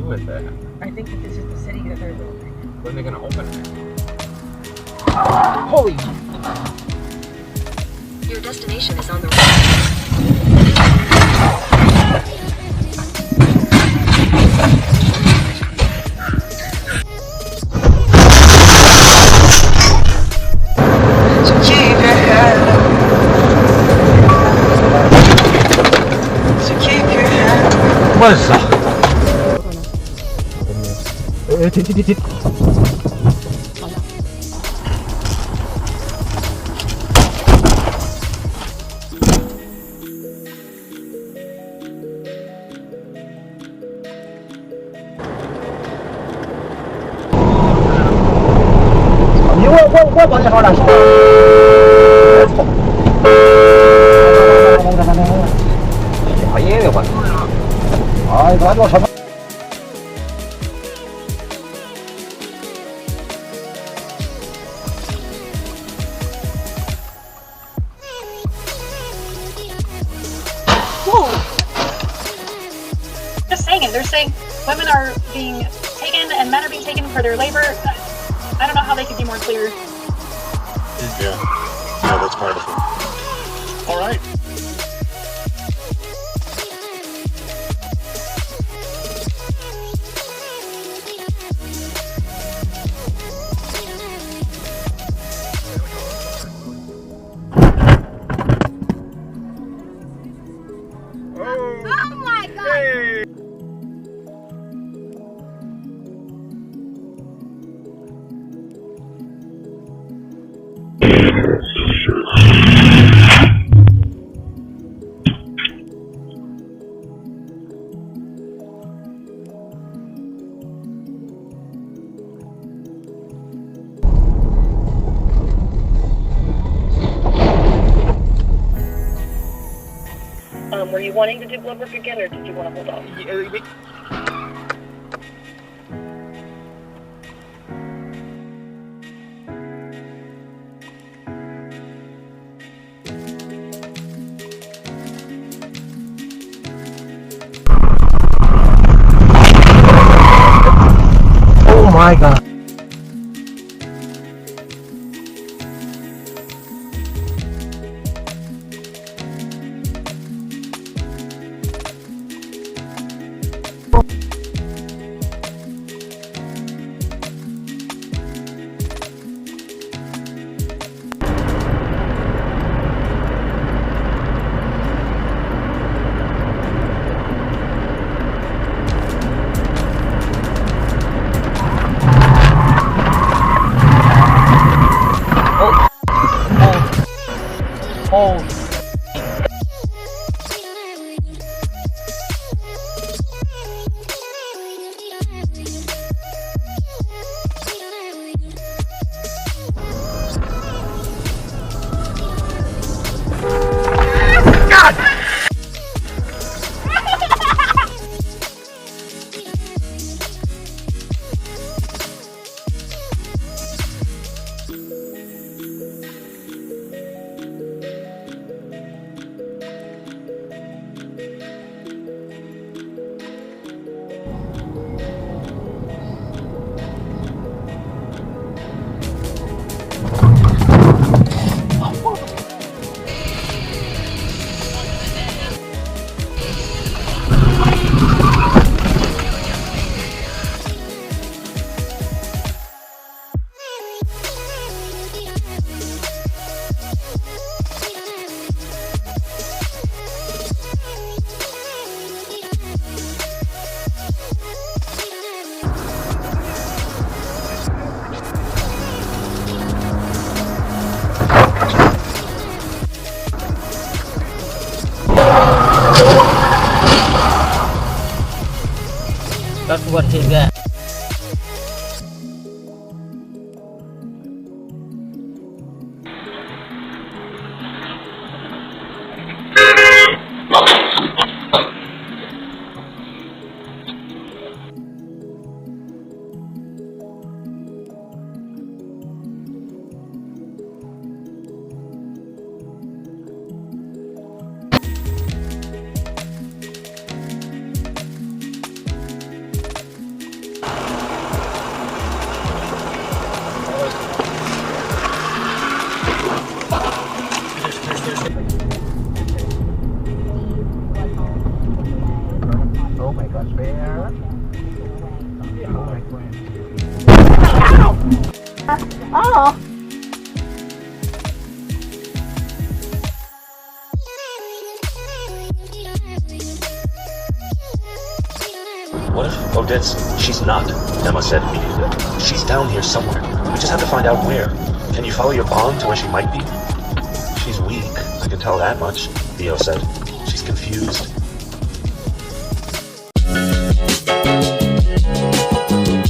with it? I think that this is the city that they're building. When are they gonna open it? Holy! Your destination is on the right. What's up?我帮你好了，好音乐吧？哎，赶紧上。Just saying it. They're saying women are being taken and men are being taken for their labor. I don't know how they could be more clear. Yeah, that's part of it. All right. Oh my God! Hey. Were you wanting to do blood work again, or did you want to hold off? Oh my God. Oh. That's what he got. Ah! What if Odette's... She's not, Emma said immediately. She's down here somewhere. We just have to find out where. Can you follow your bomb to where she might be? She's weak, I can tell that much, Theo said. She's confused.